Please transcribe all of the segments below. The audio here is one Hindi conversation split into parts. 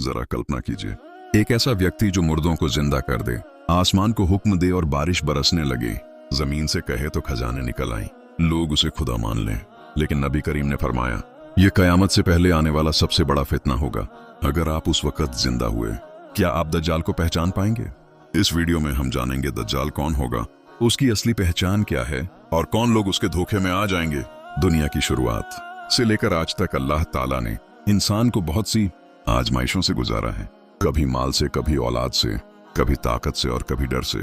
जरा कल्पना कीजिए, एक ऐसा व्यक्ति जो मुर्दों को जिंदा कर दे, आसमान को हुक्म दे और बारिश बरसने लगे, जमीन से कहे तो खजाने निकल आए, लोग उसे खुदा मान लें। लेकिन नबी करीम ने फरमाया, यह कयामत से पहले आने वाला सबसे बड़ा फितना होगा। अगर आप उस वक्त जिंदा हुए, क्या आप दज्जाल को पहचान पाएंगे? इस वीडियो में हम जानेंगे दज्जाल कौन होगा, उसकी असली पहचान क्या है और कौन लोग उसके धोखे में आ जाएंगे। दुनिया की शुरुआत से लेकर आज तक अल्लाह ताला ने इंसान को बहुत सी आजमाइशों से गुजारा है, कभी माल से, कभी औलाद से, कभी ताकत से और कभी डर से।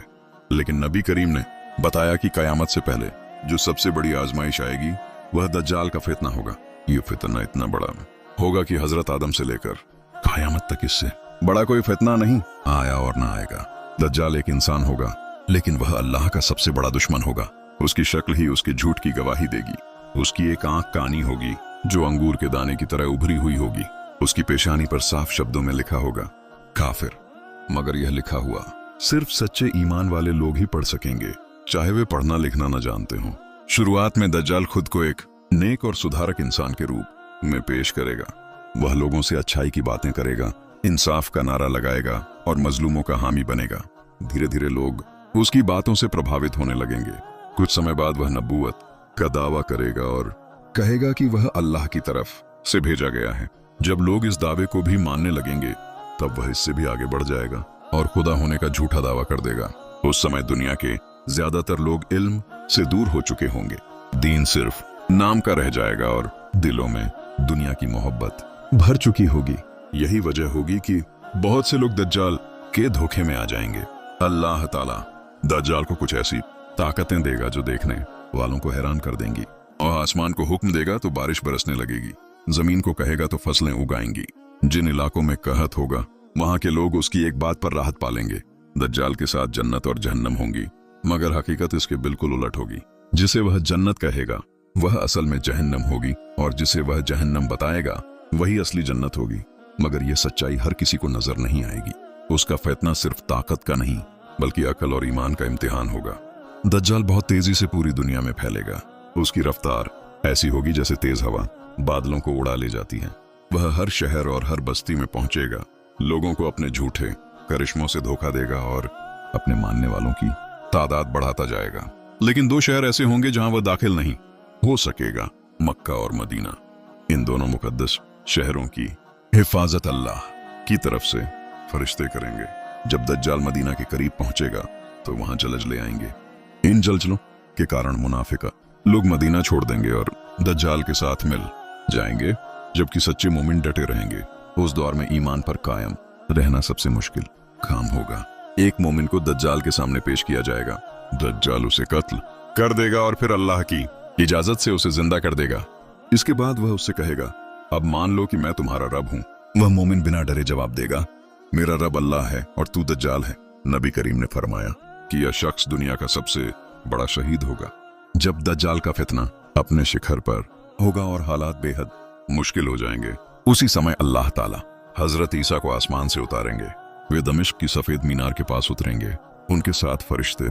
लेकिन नबी करीम ने बताया कि कयामत से पहले जो सबसे बड़ी आजमाइश आएगी वह दज्जाल का फितना होगा। ये फितना इतना बड़ा होगा कि हजरत आदम से लेकर कयामत तक इससे बड़ा कोई फितना नहीं आया और ना आएगा। दज्जाल एक इंसान होगा, लेकिन वह अल्लाह का सबसे बड़ा दुश्मन होगा। उसकी शक्ल ही उसके झूठ की गवाही देगी। उसकी एक आंख कानी होगी जो अंगूर के दाने की तरह उभरी हुई होगी। उसकी पेशानी पर साफ शब्दों में लिखा होगा काफिर, मगर यह लिखा हुआ सिर्फ सच्चे ईमान वाले लोग ही पढ़ सकेंगे, चाहे वे पढ़ना लिखना न जानते हों। शुरुआत में दज्जाल खुद को एक नेक और सुधारक इंसान के रूप में पेश करेगा। वह लोगों से अच्छाई की बातें करेगा, इंसाफ का नारा लगाएगा और मजलूमों का हामी बनेगा। धीरे धीरे लोग उसकी बातों से प्रभावित होने लगेंगे। कुछ समय बाद वह नबूवत का दावा करेगा और कहेगा कि वह अल्लाह की तरफ से भेजा गया है। जब लोग इस दावे को भी मानने लगेंगे, तब वह इससे भी आगे बढ़ जाएगा और खुदा होने का झूठा दावा कर देगा। उस समय दुनिया के ज्यादातर लोग इल्म से दूर हो चुके होंगे। दीन सिर्फ नाम का रह जाएगा और दिलों में दुनिया की मोहब्बत भर चुकी होगी। यही वजह होगी कि बहुत से लोग दज्जाल के धोखे में आ जाएंगे। अल्लाह ताला दज्जाल को कुछ ऐसी ताकतें देगा जो देखने वालों को हैरान कर देंगी। और आसमान को हुक्म देगा तो बारिश बरसने लगेगी, जमीन को कहेगा तो फसलें उगाएंगी। जिन इलाकों में कहत होगा वहां के लोग उसकी एक बात पर राहत पालेंगे, दज्जाल के साथ जन्नत और जहन्नम होंगी। मगर हकीकत इसके बिल्कुल उलट होगी। जिसे वह जन्नत कहेगा वह असल में जहन्नम होगी, और जिसे वह जहन्नम बताएगा वही असली जन्नत होगी। मगर यह सच्चाई हर किसी को नजर नहीं आएगी। उसका फितना सिर्फ ताकत का नहीं बल्कि अकल और ईमान का इम्तिहान होगा। दज्जाल बहुत तेजी से पूरी दुनिया में फैलेगा। उसकी रफ्तार ऐसी होगी जैसे तेज हवा बादलों को उड़ा ले जाती है। वह हर शहर और हर बस्ती में पहुंचेगा, लोगों को अपने झूठे करिश्मों से धोखा देगा और अपने मानने वालों की तादाद बढ़ाता जाएगा। लेकिन दो शहर ऐसे होंगे जहां वह दाखिल नहीं हो सकेगा, मक्का और मदीना। इन दोनों मुकद्दस शहरों की हिफाजत अल्लाह की तरफ से फरिश्ते करेंगे। जब दज्जाल मदीना के करीब पहुंचेगा तो वहां जलजले आएंगे। इन जलजलों के कारण मुनाफिक लोग मदीना छोड़ देंगे और दज्जाल के साथ मिल जाएंगे, जबकि सच्चे मोमिन डटे रहेंगे। उस दौर में ईमान पर कायम रहना सबसे मुश्किल काम होगा। एक मोमिन को दज्जाल के सामने पेश किया जाएगा। दज्जाल उसे कत्ल कर देगा और फिर अल्लाह की इजाजत से उसे जिंदा कर देगा। इसके बाद वह उससे कहेगा, अब मान लो कि मैं तुम्हारा रब हूं। वह मोमिन बिना डरे जवाब देगा, मेरा रब अल्लाह है और तू दज्जाल है। नबी करीम ने फरमाया कि यह शख्स दुनिया का सबसे बड़ा शहीद होगा। जब दज्जाल का फितना अपने शिखर पर होगा और हालात बेहद मुश्किल हो जाएंगे, उसी समय अल्लाह ताला हजरत ईसा को आसमान से उतारेंगे। वे दमिश्क की सफेद मीनार के पास उतरेंगे। उनके साथ फरिश्ते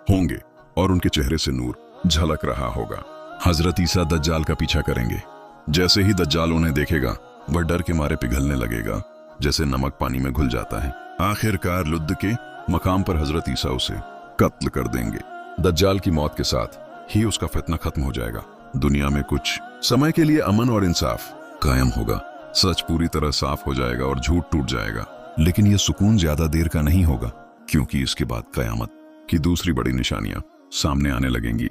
होंगे और उनके चेहरे से नूर झलक रहा होगा। हजरत ईसा दज्जाल का पीछा करेंगे। जैसे ही दज्जाल उन्हें देखेगा वह डर के मारे पिघलने लगेगा, जैसे नमक पानी में घुल जाता है। आखिरकार लुद्द के मकाम पर हजरत ईसा उसे कत्ल कर देंगे। दज्जाल की मौत के साथ ही उसका फितना खत्म हो जाएगा। दुनिया में कुछ समय के लिए अमन और इंसाफ कायम होगा। सच पूरी तरह साफ हो जाएगा और झूठ टूट जाएगा। लेकिन यह सुकून ज्यादा देर का नहीं होगा, क्योंकि इसके बाद कयामत की दूसरी बड़ी निशानियां सामने आने लगेंगी।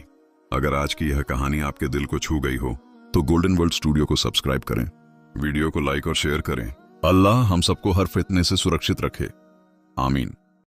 अगर आज की यह कहानी आपके दिल को छू गई हो तो गोल्डन वर्ल्ड स्टूडियो को सब्सक्राइब करें, वीडियो को लाइक और शेयर करें। अल्लाह हम सबको हर फितने से सुरक्षित रखे। आमीन।